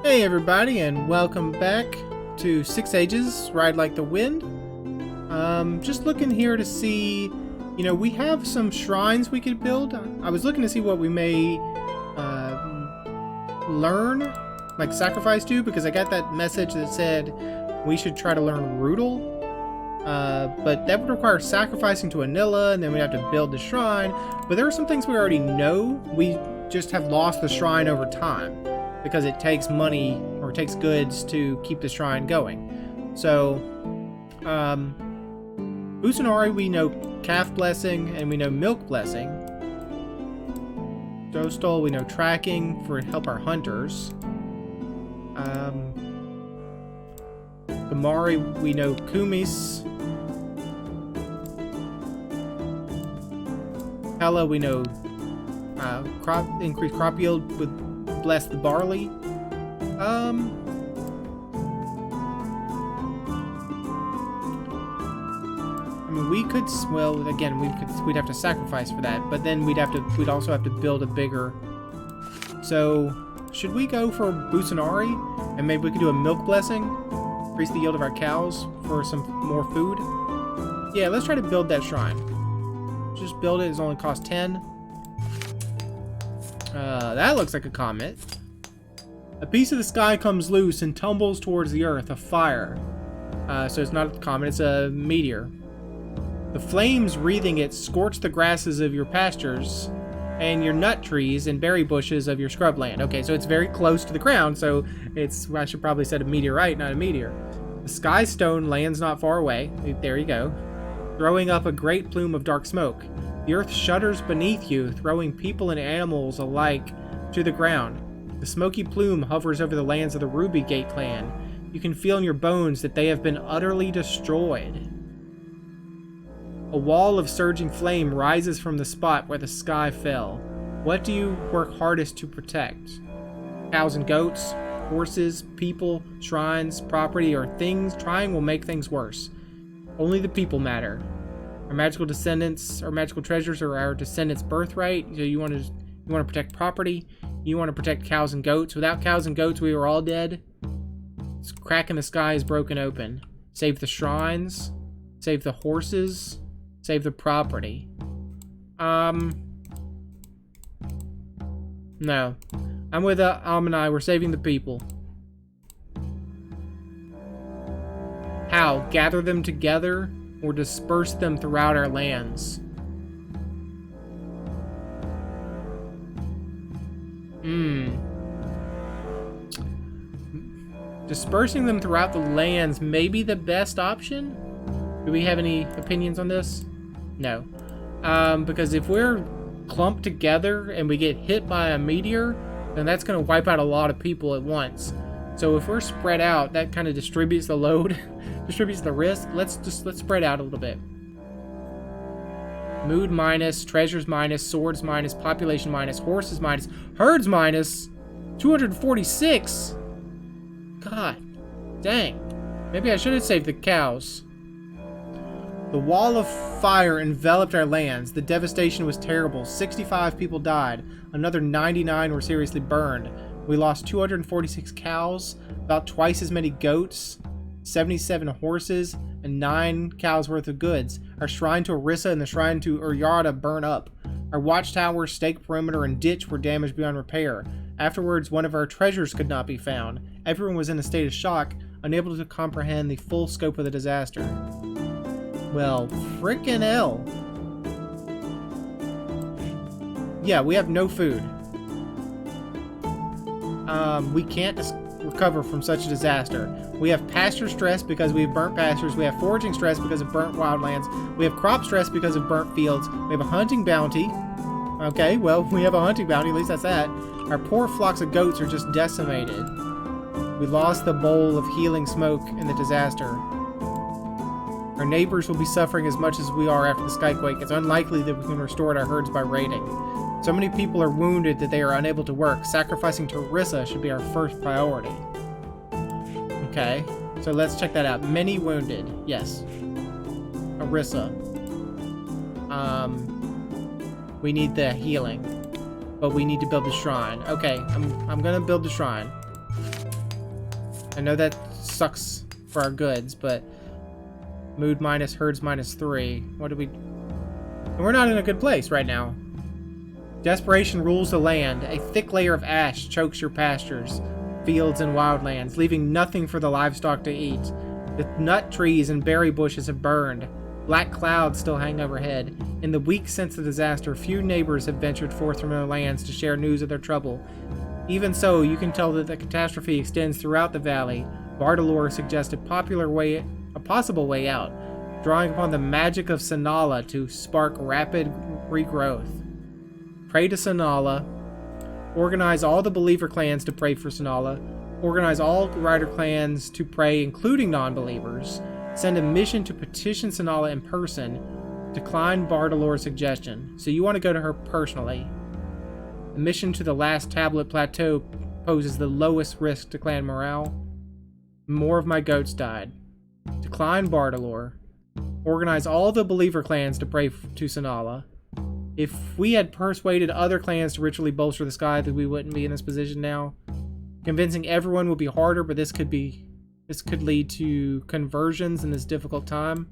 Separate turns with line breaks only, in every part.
Hey everybody, and welcome back to 6 Ages, Ride Like the Wind. Just looking here to see, we have some shrines we could build. I was looking to see what we may learn, like sacrifice to, because I got that message that said we should try to learn Rootle. But that would require sacrificing to Anilla, and then we'd have to build the shrine. But there are some things we already know. We just have lost the shrine over time, because it takes money, or it takes goods to keep the shrine going. So, Usunari, we know Calf Blessing, and we know Milk Blessing. Dostol, we know Tracking for help our hunters. Gamari, we know Kumis. Hella, we know increased crop yield with Bless the Barley. I mean, we could, well, again, we'd have to sacrifice for that, but then we'd also have to build a bigger. So, should we go for Busanari, and maybe we could do a milk blessing, increase the yield of our cows for some more food? Yeah, let's try to build that shrine. Just build it. It's only cost 10. That looks like a comet. A piece of the sky comes loose and tumbles towards the earth, a fire. So it's not a comet, it's a meteor. The flames wreathing it scorch the grasses of your pastures and your nut trees and berry bushes of your scrubland. Okay, so it's very close to the ground, so it's, I should probably said a meteorite, not a meteor. The sky stone lands not far away. There you go. Throwing up a great plume of dark smoke. The earth shudders beneath you, throwing people and animals alike to the ground. The smoky plume hovers over the lands of the Ruby Gate clan. You can feel in your bones that they have been utterly destroyed. A wall of surging flame rises from the spot where the sky fell. What do you work hardest to protect? Cows and goats, horses, people, shrines, property, or things trying will make things worse. Only the people matter. Our magical descendants, our magical treasures are our descendants' birthright. So you want to protect property. You want to protect cows and goats. Without cows and goats, we are all dead. This crack in the sky is broken open. Save the shrines. Save the horses. Save the property. No. I'm with Almanai. We're saving the people. How? Gather them together or disperse them throughout our lands? Dispersing them throughout the lands may be the best option. Do we have any opinions on this? No. Because if we're clumped together and we get hit by a meteor, then that's going to wipe out a lot of people at once. So if we're spread out, that kind of distributes the load, distributes the risk. Let's spread out a little bit. Mood minus, treasures minus, swords minus, population minus, horses minus, herds minus, 246. God, dang. Maybe I should have saved the cows. The wall of fire enveloped our lands. The devastation was terrible. 65 people died. Another 99 were seriously burned. We lost 246 cows, about twice as many goats, 77 horses, and 9 cows worth of goods. Our shrine to Orissa and the shrine to Uryarda burn up. Our watchtower, stake perimeter, and ditch were damaged beyond repair. Afterwards, one of our treasures could not be found. Everyone was in a state of shock, unable to comprehend the full scope of the disaster. Well, frickin' hell. Yeah, we have no food. We can't recover from such a disaster. We have pasture stress because we have burnt pastures. We have foraging stress because of burnt wildlands. We have crop stress because of burnt fields. We have a hunting bounty. Okay, well, we have a hunting bounty. At least that's that. Our poor flocks of goats are just decimated. We lost the bowl of healing smoke in the disaster. Our neighbors will be suffering as much as we are after the skyquake. It's unlikely that we can restore our herds by raiding. So many people are wounded that they are unable to work. Sacrificing to Orissa should be our first priority. Okay, so let's check that out. Many wounded. Yes. Orissa. We need the healing. But we need to build the shrine. Okay, I'm gonna build the shrine. I know that sucks for our goods, but mood minus, herds minus 3. What do we... And we're not in a good place right now. Desperation rules the land. A thick layer of ash chokes your pastures, fields, and wildlands, leaving nothing for the livestock to eat. The nut trees and berry bushes have burned. Black clouds still hang overhead. In the weeks since the disaster, few neighbors have ventured forth from their lands to share news of their trouble. Even so, you can tell that the catastrophe extends throughout the valley. Bardalor suggests a possible way out, drawing upon the magic of Sanala to spark rapid regrowth. Pray to Sanala. Organize all the believer clans to pray for Sanala. Organize all rider clans to pray, including non-believers. Send a mission to petition Sanala in person. Decline Bardalor's suggestion. So you want to go to her personally. A mission to the last tablet plateau poses the lowest risk to clan morale. More of my goats died. Decline Bardalor. Organize all the believer clans to pray to Sanala. If we had persuaded other clans to ritually bolster the sky, then we wouldn't be in this position now. Convincing everyone would be harder, but this could lead to conversions in this difficult time.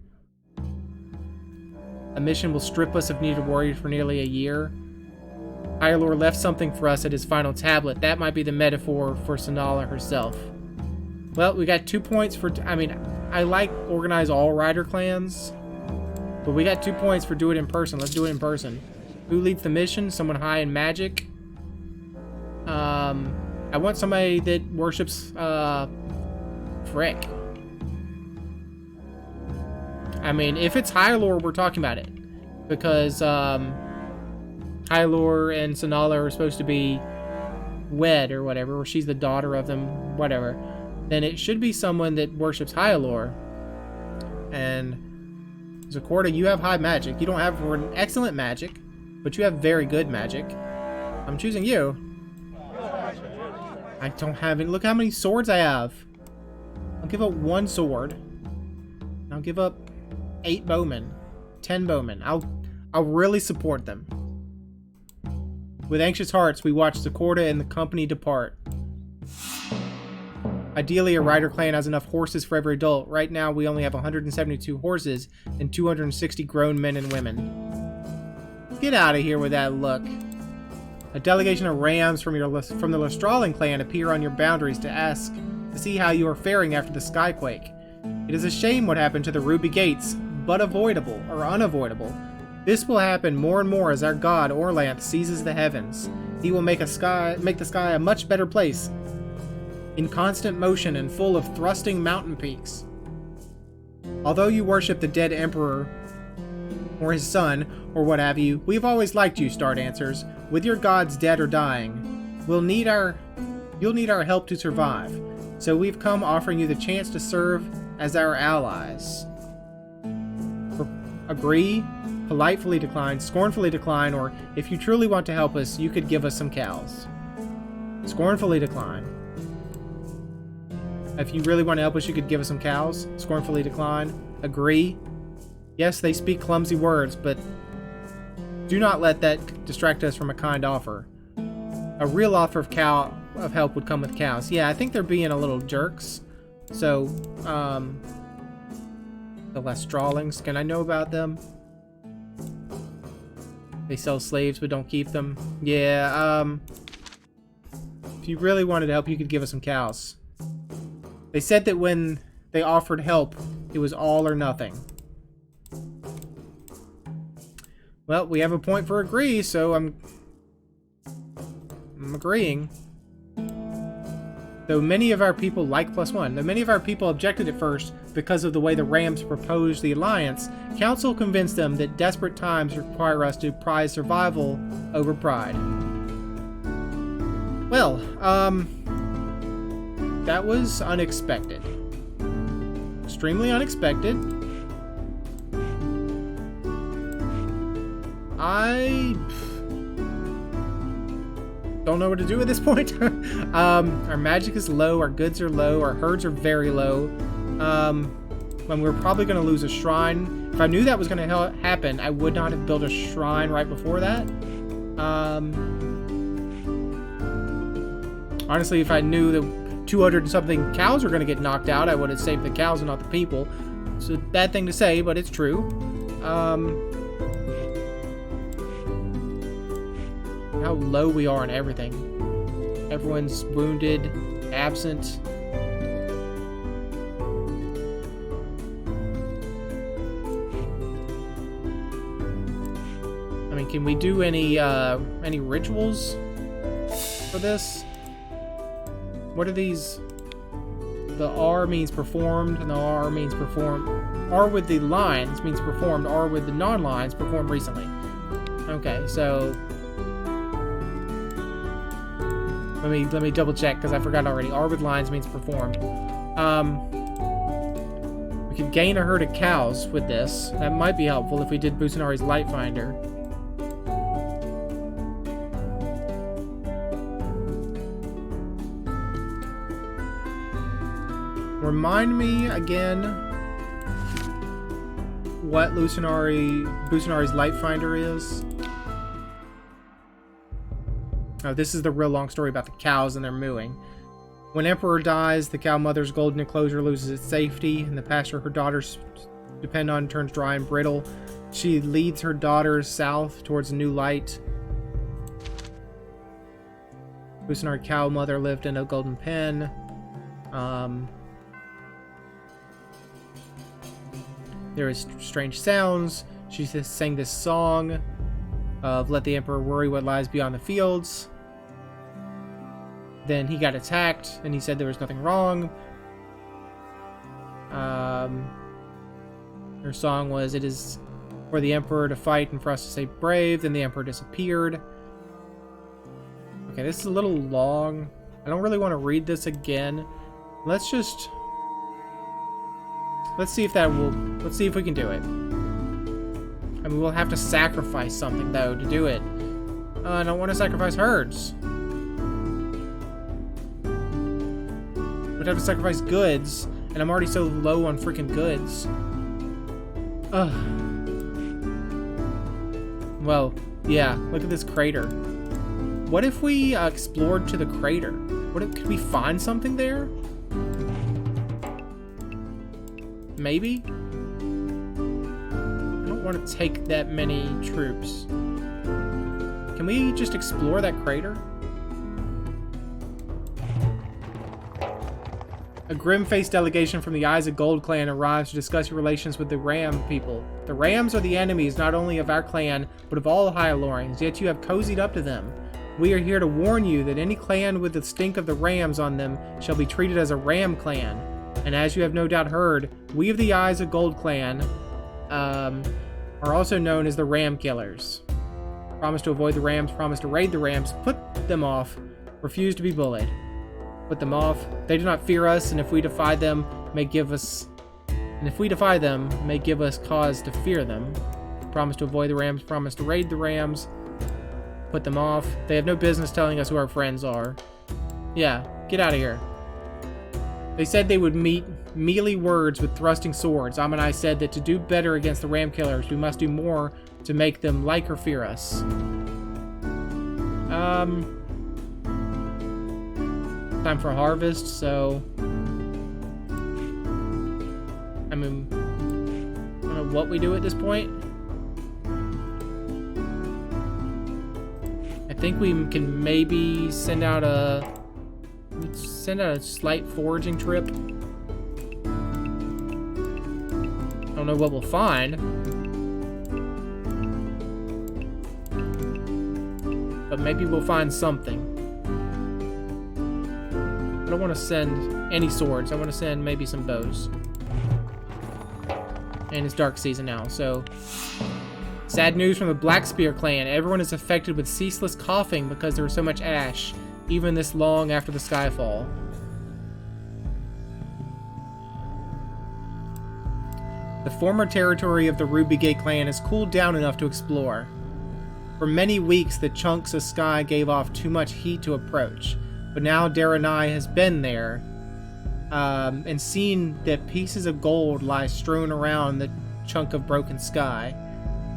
A mission will strip us of needed warriors for nearly a year. Hyalor left something for us at his final tablet. That might be the metaphor for Sanala herself. Well, we got 2 points for... I mean, I like organize all rider clans, but we got 2 points for do it in person. Let's do it in person. Who leads the mission? Someone high in magic. I want somebody that worships, frick. I mean, if it's Hyalor, we're talking about it. Because, Hyalor and Sanala are supposed to be wed or whatever, or she's the daughter of them, whatever. Then it should be someone that worships Hyalor. And Zakorda, you have high magic. You don't have excellent magic, but you have very good magic. I'm choosing you. I don't have any. Look how many swords I have. I'll give up 1 sword. I'll give up 8 bowmen. 10 bowmen. I'll really support them. With anxious hearts, we watch Zakorda and the company depart. Ideally, a rider clan has enough horses for every adult. Right now, we only have 172 horses and 260 grown men and women. Get out of here with that look. A delegation of rams from the Lestraling clan appear on your boundaries to see how you are faring after the skyquake. It is a shame what happened to the Ruby Gates, but unavoidable. This will happen more and more as our god Orlanth seizes the heavens. He will make the sky a much better place, in constant motion and full of thrusting mountain peaks. Although you worship the dead emperor, or his son, or what have you, we've always liked you, Star Dancers. With your gods dead or dying, you'll need our help to survive. So we've come offering you the chance to serve as our allies. Agree, politely decline, scornfully decline, or if you truly want to help us, you could give us some cows. Scornfully decline. If you really want to help us, you could give us some cows. Scornfully decline. Agree. Yes, they speak clumsy words, but do not let that distract us from a kind offer. A real offer of help would come with cows. Yeah, I think they're being a little jerks. So, the Lestralings, can I know about them? They sell slaves but don't keep them. Yeah, if you really wanted to help, you could give us some cows. They said that when they offered help, it was all or nothing. Well, we have a point for agree, so I'm agreeing. Though many of our people like +1. Though many of our people objected at first because of the way the Rams proposed the alliance, Council convinced them that desperate times require us to prize survival over pride. Well, that was unexpected. Extremely unexpected. I don't know what to do at this point. Our magic is low, our goods are low, our herds are very low. And we're probably going to lose a shrine. If I knew that was going to happen, I would not have built a shrine right before that. Honestly, if I knew that 200 and something cows are going to get knocked out, I would have saved the cows and not the people. It's a bad thing to say, but it's true. How low we are on everything. Everyone's wounded, absent. I mean, can we do any rituals for this? What are these? The R means performed, and the R means performed. R with the lines means performed. R with the non-lines performed recently. Okay, so let me double check because I forgot already. R with lines means performed. We could gain a herd of cows with this. That might be helpful if we did Busunari's light finder. Remind me again what Busunari's light finder is. Oh, this is the real long story about the cows and their mooing. When Emperor dies, the cow mother's golden enclosure loses its safety, and the pasture her daughters depend on turns dry and brittle. She leads her daughters south towards a new light. Busunari cow mother lived in a golden pen. There is strange sounds. She sang this song of "Let the Emperor worry what lies beyond the fields." Then he got attacked, and he said there was nothing wrong. Her song was, "It is for the Emperor to fight and for us to stay brave." Then the Emperor disappeared. Okay, this is a little long. I don't really want to read this again. Let's see if we can do it. I mean, we'll have to sacrifice something, though, to do it. I don't want to sacrifice herds. We'd have to sacrifice goods, and I'm already so low on freaking goods. Ugh. Well, yeah, look at this crater. What if we explored to the crater? Could we find something there? Maybe? I don't want to take that many troops. Can we just explore that crater? A grim-faced delegation from the Eyes of Gold clan arrives to discuss your relations with the Ram people. The Rams are the enemies not only of our clan, but of all Hyalorans, yet you have cozied up to them. We are here to warn you that any clan with the stink of the Rams on them shall be treated as a Ram clan. And as you have no doubt heard, we of the Eyes of Gold clan are also known as the Ram Killers. Promise to avoid the Rams, promise to raid the Rams, put them off, refuse to be bullied. Put them off. They do not fear us, and if we defy them, may give us cause to fear them. Promise to avoid the Rams, promise to raid the Rams. Put them off. They have no business telling us who our friends are. Yeah, get out of here. They said they would meet mealy words with thrusting swords. Amanai said that to do better against the Ram Killers, we must do more to make them like or fear us. Time for harvest, so I mean, I don't know what we do at this point. I think we can maybe send out a slight foraging trip. I don't know what we'll find, but maybe we'll find something. I don't want to send any swords. I want to send maybe some bows. And it's dark season now, so... Sad news from the Black Spear clan. Everyone is affected with ceaseless coughing because there was so much ash, even this long after the skyfall. The former territory of the Ruby Gate clan has cooled down enough to explore. For many weeks, the chunks of sky gave off too much heat to approach. But now Daranai has been there and seen that pieces of gold lie strewn around the chunk of broken sky.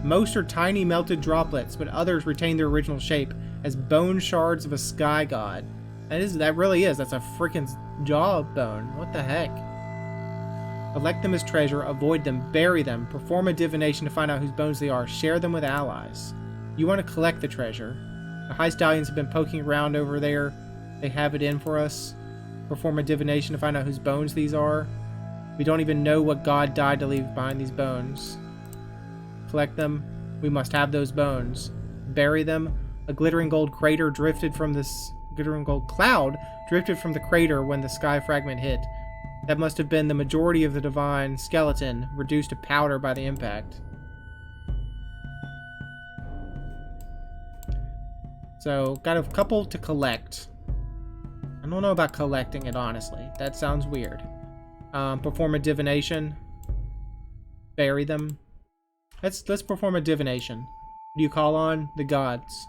Most are tiny melted droplets, but others retain their original shape as bone shards of a sky god. That really is. That's a freaking jawbone. What the heck? Collect them as treasure, avoid them, bury them, perform a divination to find out whose bones they are, share them with allies. You want to collect the treasure. The high stallions have been poking around over there. They have it in for us. Perform a divination to find out whose bones these are. We don't even know what god died to leave behind these bones. Collect them. We must have those bones. Bury them. A glittering gold crater drifted from this glittering gold cloud drifted from the crater when the sky fragment hit. That must have been the majority of the divine skeleton, reduced to powder by the impact. So, got a couple to collect. I don't know about collecting it, honestly. That sounds weird. Perform a divination. Bury them. Let's perform a divination. What do you call on? The gods.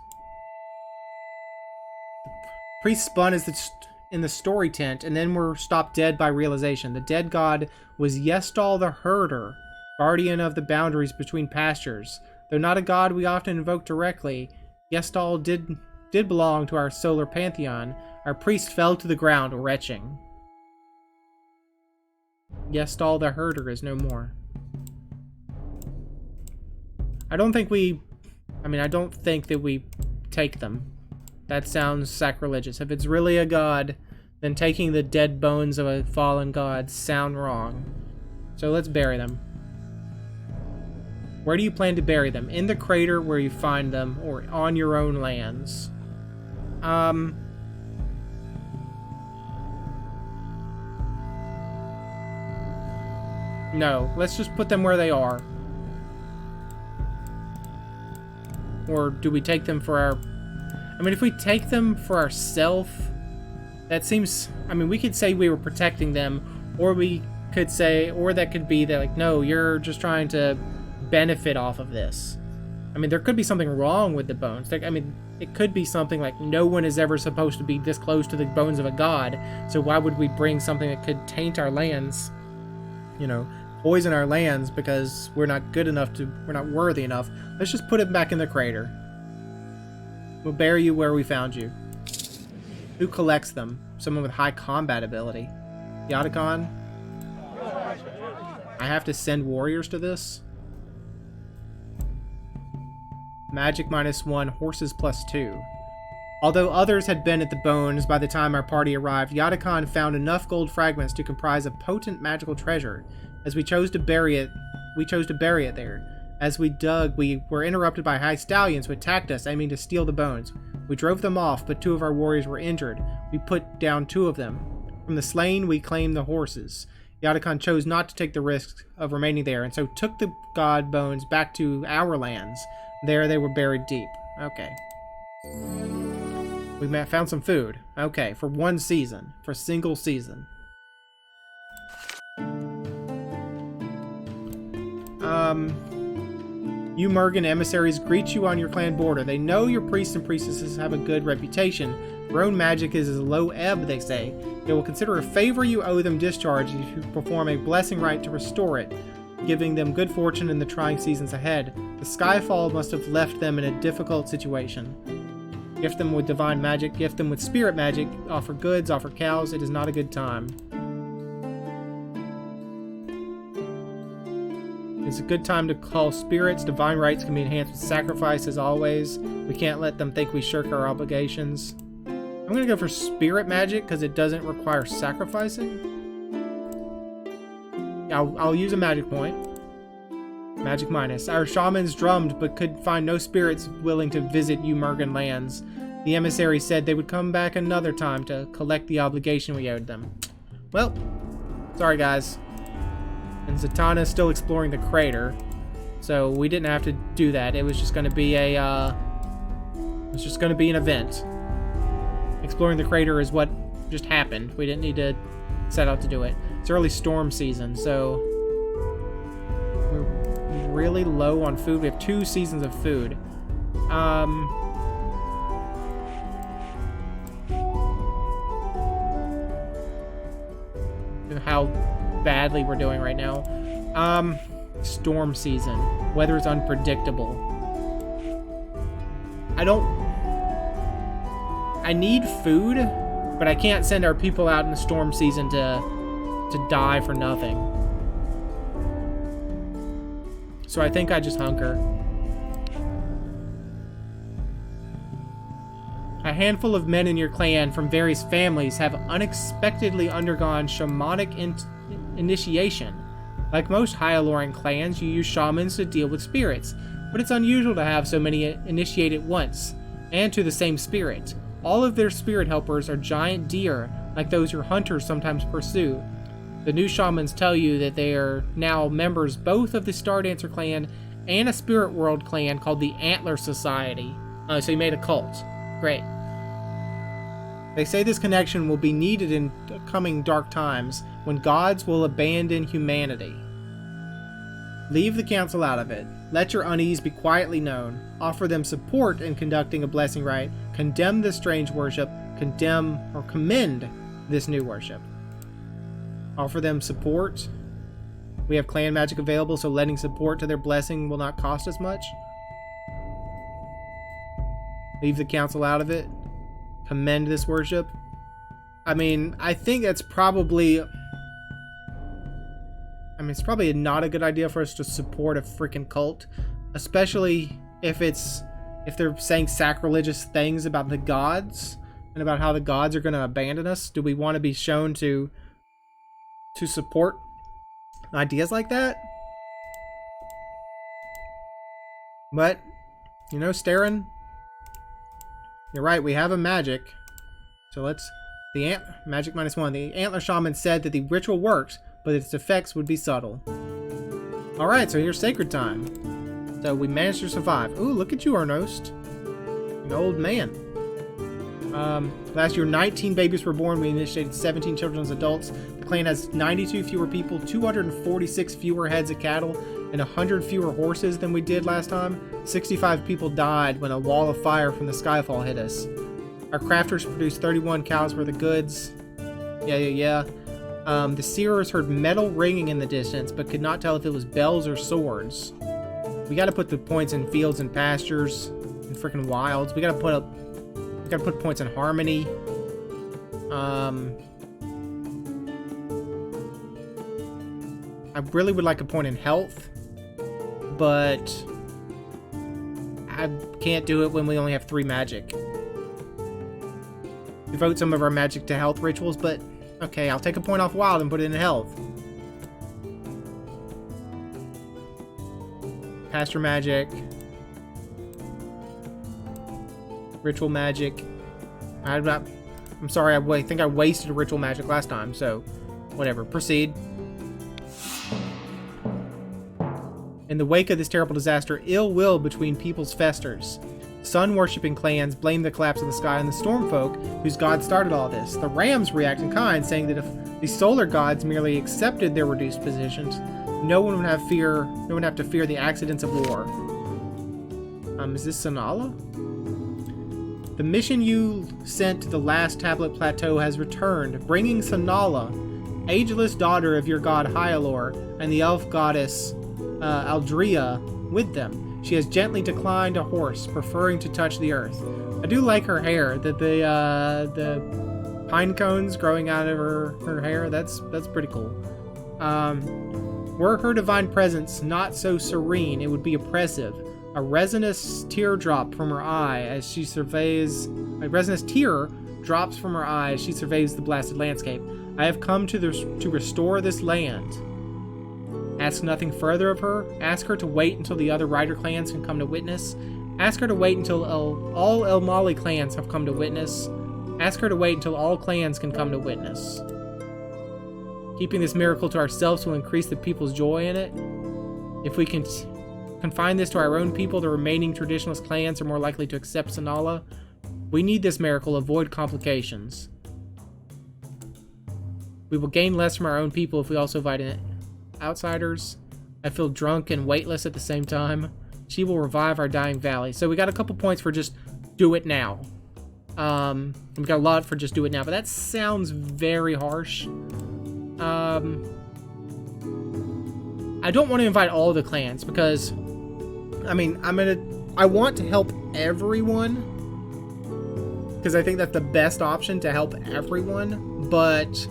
The priest spun as in the story tent, and then were stopped dead by realization. The dead god was Yestal the herder, guardian of the boundaries between pastures. Though not a god we often invoke directly, Yestal did belong to our solar pantheon. Our priest fell to the ground, retching. Yestal the herder is no more. I don't think that we take them. That sounds sacrilegious. If it's really a god, then taking the dead bones of a fallen god sound wrong. So let's bury them. Where do you plan to bury them? In the crater where you find them, or on your own lands? No, let's just put them where they are. Or do we take them for our... I mean, if we take them for ourselves, that seems... I mean, we could say we were protecting them, or we could say... Or that could be that, like, no, you're just trying to benefit off of this. I mean, there could be something wrong with the bones. I mean, it could be something like no one is ever supposed to be this close to the bones of a god, so why would we bring something that could taint our lands? You know, poison our lands because we're not good enough to... We're not worthy enough. Let's just put it back in the crater. We'll bury you where we found you. Who collects them? Someone with high combat ability. Yadakon? I have to send warriors to this? Magic -1, horses +2. Although others had been at the bones by the time our party arrived, Yadakon found enough gold fragments to comprise a potent magical treasure. As we chose to bury it there. As we dug, we were interrupted by high stallions who attacked us, aiming to steal the bones. We drove them off, but 2 of our warriors were injured. We put down 2 of them. From the slain, we claimed the horses. Yadakon chose not to take the risk of remaining there, and so took the god bones back to our lands. There they were buried deep. Okay. We found some food. Okay, for 1 season. For a single season. You Mergen emissaries greet you on your clan border. They know your priests and priestesses have a good reputation. Your own magic is as low ebb, they say. They will consider a favor you owe them discharge if you perform a blessing rite to restore it, giving them good fortune in the trying seasons ahead. The Skyfall must have left them in a difficult situation. Gift them with divine magic, gift them with spirit magic, offer goods, offer cows. It is not a good time. It's a good time to call spirits. Divine rights can be enhanced with sacrifice, as always. We can't let them think we shirk our obligations. I'm going to go for spirit magic because it doesn't require sacrificing. I'll use a magic point. Magic -. Our shamans drummed but could find no spirits willing to visit Umergan lands. The emissary said they would come back another time to collect the obligation we owed them. Well, sorry guys. And Zatanna is still exploring the crater, so we didn't have to do that. It was just going to be an event. Exploring the crater is what just happened. We didn't need to set out to do it. It's early storm season, so we're really low on food. We have 2 seasons of food. How badly we're doing right now. Storm season. Weather is unpredictable. I need food, But I can't send our people out in the storm season to die for nothing. So I think I just hunker. A handful of men in your clan from various families have unexpectedly undergone shamanic initiation. Like most Hyaluran clans, you use shamans to deal with spirits, but it's unusual to have so many initiate at once, and to the same spirit. All of their spirit helpers are giant deer, like those your hunters sometimes pursue. The new shamans tell you that they are now members both of the Stardancer clan and a Spirit World clan called the Antler Society. So you made a cult. Great. They say this connection will be needed in coming dark times, when gods will abandon humanity. Leave the council out of it. Let your unease be quietly known. Offer them support in conducting a blessing rite. Condemn this strange worship. Condemn or commend this new worship. Offer them support. We have clan magic available, so lending support to their blessing will not cost us much. Leave the council out of it. Commend this worship. I mean, I think that's probably... it's probably not a good idea for us to support a freaking cult. Especially if they're saying sacrilegious things about the gods. And about how the gods are going to abandon us. Do we want to be shown to support ideas like that? But, you know, Starin, you're right, we have a magic. So let's... Magic -1. The Antler Shaman said that the ritual works, but its effects would be subtle. Alright, so here's Sacred Time. So we managed to survive. Ooh, look at you, Arnost. An old man. Last year, 19 babies were born. We initiated 17 children as adults. The clan has 92 fewer people, 246 fewer heads of cattle, and 100 fewer horses than we did last time. 65 people died when a wall of fire from the Skyfall hit us. Our crafters produced 31 cows worth of goods. Yeah. The seerers heard metal ringing in the distance, but could not tell if it was bells or swords. We gotta put the points in fields and pastures and freaking wilds. We gotta put points in harmony. I really would like a point in health, but I can't do it when we only have 3 magic. Devote some of our magic to health rituals, but okay, I'll take a point off wild and put it in health. Pasture magic. Ritual magic. I'm sorry, I think I wasted a ritual magic last time, so whatever. Proceed. In the wake of this terrible disaster, ill will between peoples festers. Sun-worshipping clans blame the collapse of the sky on the Stormfolk, whose god started all this. The Rams react in kind, saying that if the solar gods merely accepted their reduced positions, no one would have to fear the accidents of war. Is this Sanala? The mission you sent to the last tablet plateau has returned, bringing Sanala, ageless daughter of your god Hyalor, and the elf goddess Aldrea with them. She has gently declined a horse, preferring to touch the earth. I do like her hair. The pine cones growing out of her hair. That's pretty cool. Were her divine presence not so serene, it would be oppressive. A resinous teardrop from her eye as she surveys. A resinous tear drops from her eye as she surveys the blasted landscape. I have come to restore this land. Ask nothing further of her. Ask her to wait until the other rider clans can come to witness. Ask her to wait until all El Mali clans have come to witness. Ask her to wait until all clans can come to witness. Keeping this miracle to ourselves will increase the people's joy in it. If we can confine this to our own people, the remaining traditionalist clans are more likely to accept Sanala. We need this miracle. Avoid complications. We will gain less from our own people if we also invite in outsiders. I feel drunk and weightless at the same time. She will revive our dying valley. So we got a couple points for just do it now. We got a lot for just do it now, but that sounds very harsh. I don't want to invite all the clans because, I mean, I want to help everyone because I think that's the best option to help everyone. But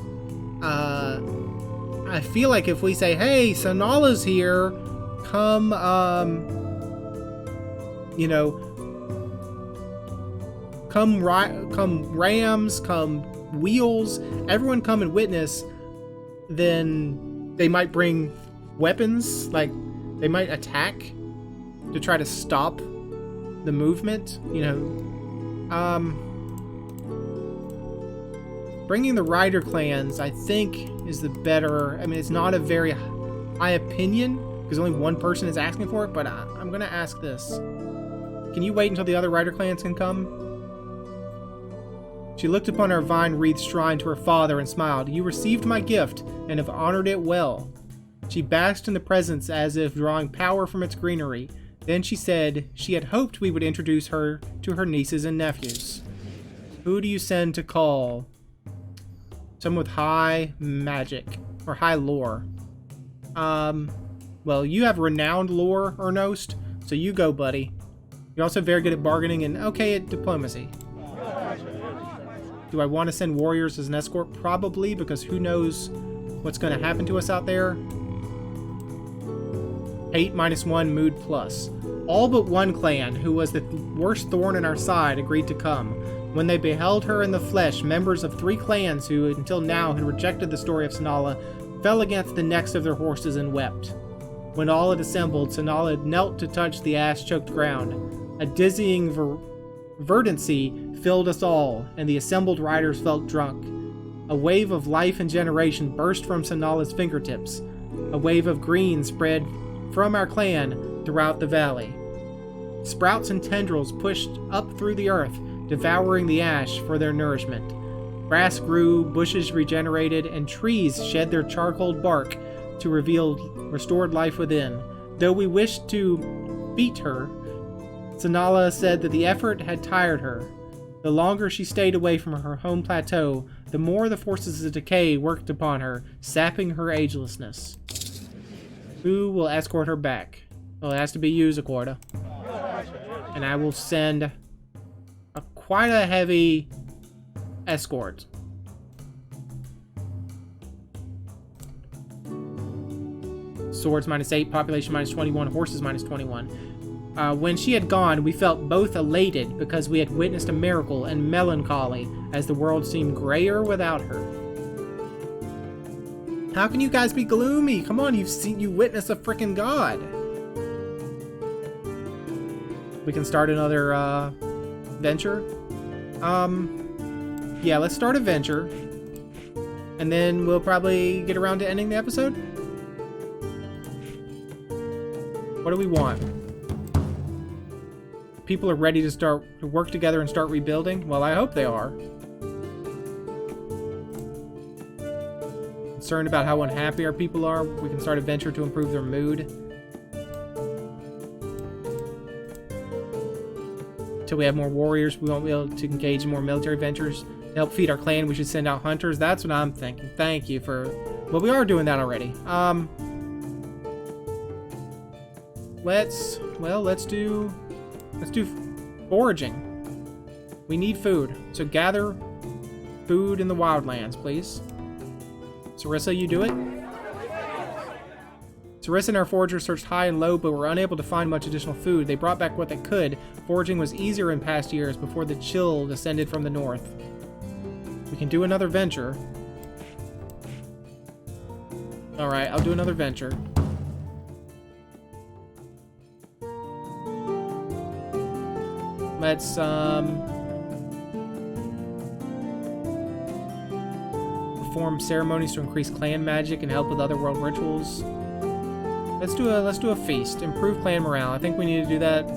I feel like if we say, hey, Sanala's here, come, you know, come rams, come wheels, everyone come and witness, then they might bring weapons, like they might attack to try to stop the movement, you know. Bringing the rider clans, I think, is the better. I mean, it's not a very high opinion because only one person is asking for it, but I'm gonna ask this. Can you wait until the other rider clans can come? She looked upon her vine-wreathed shrine to her father and smiled. You received my gift and have honored it well. She basked in the presence as if drawing power from its greenery. Then she said she had hoped we would introduce her to her nieces and nephews. Who do you send to call? Someone with high magic or high lore. Well, you have renowned lore, Ernost, so you go, buddy. You're also very good at bargaining and okay at diplomacy. Do I want to send warriors as an escort? Probably, because who knows what's going to happen to us out there. 8 -1 mood plus. All but one clan, who was the worst thorn in our side, agreed to come. When they beheld her in the flesh, members of 3 clans who until now had rejected the story of Sanala fell against the necks of their horses and wept. When all had assembled, Sanala knelt to touch the ash-choked ground. A dizzying verdancy filled us all, and the assembled riders felt drunk. A wave of life and generation burst from Sanala's fingertips. A wave of green spread from our clan throughout the valley. Sprouts and tendrils pushed up through the earth, devouring the ash for their nourishment. Grass grew, bushes regenerated, and trees shed their charcoal bark to reveal restored life within. Though we wished to beat her, Sanala said that the effort had tired her. The longer she stayed away from her home plateau, the more the forces of decay worked upon her, sapping her agelessness. Who will escort her back? Well, it has to be you, Zakorda. And I will send quite a heavy escort. Swords -8, population -21, horses -21. When she had gone, we felt both elated because we had witnessed a miracle and melancholy as the world seemed grayer without her. How can you guys be gloomy? Come on, you witnessed a freaking god. We can start another venture. Yeah, let's start a venture, and then we'll probably get around to ending the episode. What do we want? People are ready to work together and start rebuilding? Well, I hope they are. Concerned about how unhappy our people are? We can start a venture to improve their mood. Until we have more warriors, we won't be able to engage in more military ventures. To help feed our clan, we should send out hunters. That's what I'm thinking. Thank you for... Well, we are doing that already. Let's do foraging. We need food. So gather food in the wildlands, please. Sarissa, you do it? Sarissa and our foragers searched high and low, but were unable to find much additional food. They brought back what they could. Foraging was easier in past years before the chill descended from the north. We can do another venture. Alright, I'll do another venture. Let's, perform ceremonies to increase clan magic and help with other world rituals. Let's do a feast. Improve clan morale. I think we need to do that.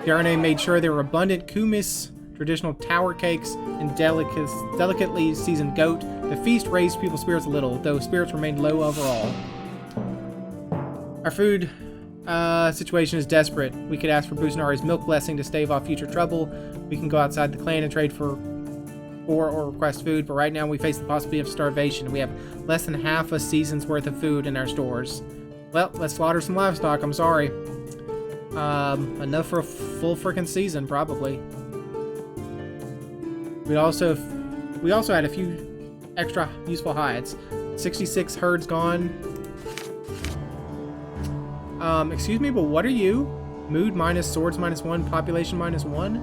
Darnay made sure there were abundant kumis, traditional tower cakes, and delicately seasoned goat. The feast raised people's spirits a little, though spirits remained low overall. Our food situation is desperate. We could ask for Buznari's milk blessing to stave off future trouble. We can go outside the clan and trade for or request food, but right now we face the possibility of starvation. We have less than half a season's worth of food in our stores. Well, let's slaughter some livestock, I'm sorry. Enough for a full frickin' season, probably. We also had a few extra useful hides. 66 herds gone. Excuse me, but what are you? Mood minus, swords minus 1, population minus 1.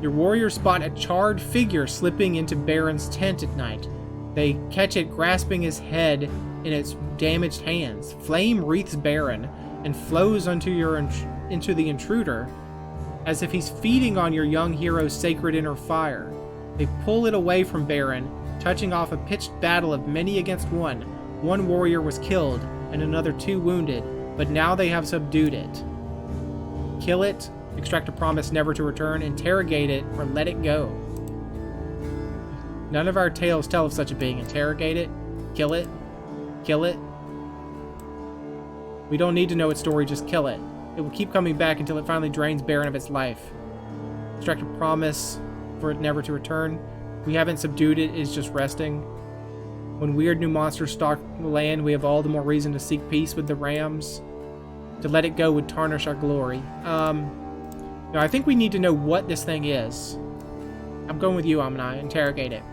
Your warriors spot a charred figure slipping into Baron's tent at night. They catch it grasping his head in its damaged hands. Flame wreaths Baron and flows into the intruder as if he's feeding on your young hero's sacred inner fire. They pull it away from Baron, touching off a pitched battle of many against one. One warrior was killed and another 2 wounded, but now they have subdued it. Kill it, extract a promise never to return, interrogate it, or let it go. None of our tales tell of such a being. Interrogate it, kill it, kill it. We don't need to know its story, just kill it. It will keep coming back until it finally drains Baron of its life. Extract a promise for it never to return. We haven't subdued it, it's just resting. When weird new monsters stalk the land, we have all the more reason to seek peace with the rams. To let it go would tarnish our glory. No, I think we need to know what this thing is. I'm going with you, Amina. Interrogate it.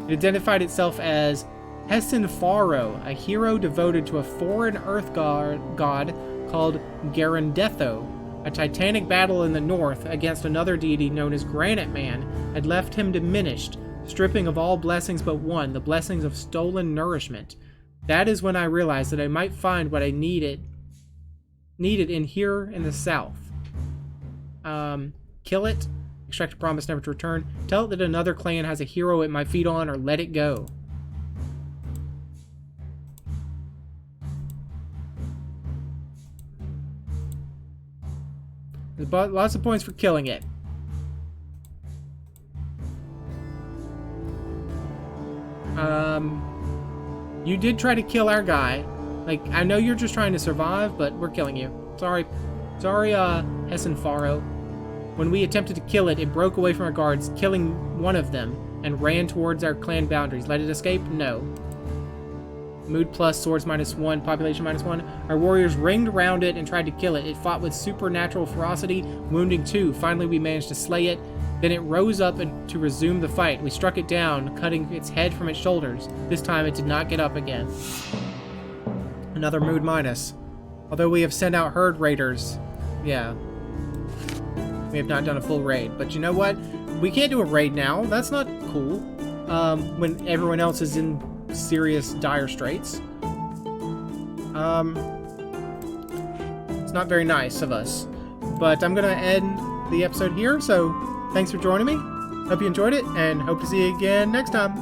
It identified itself as Hessen Faro, a hero devoted to a foreign earth god called Garandetho. A titanic battle in the north against another deity known as Granite Man had left him diminished, stripping of all blessings but one, the blessings of stolen nourishment. That is when I realized that I might find what I needed in here in the south. Kill it, extract a promise never to return, tell it that another clan has a hero it might feed on, or let it go. There's lots of points for killing it. You did try to kill our guy. Like, I know you're just trying to survive, but we're killing you. Sorry, Hessen Faro. When we attempted to kill it, it broke away from our guards, killing one of them, and ran towards our clan boundaries. Let it escape? No. Mood plus, swords minus 1, population minus 1. Our warriors ringed around it and tried to kill it. It fought with supernatural ferocity, wounding 2. Finally, we managed to slay it. Then it rose up to resume the fight. We struck it down, cutting its head from its shoulders. This time, it did not get up again. Another mood minus. Although we have sent out herd raiders, yeah, we have not done a full raid. But you know what? We can't do a raid now. That's not cool. When everyone else is in serious dire straits. It's not very nice of us. But I'm gonna end the episode here, so thanks for joining me. Hope you enjoyed it, and hope to see you again next time.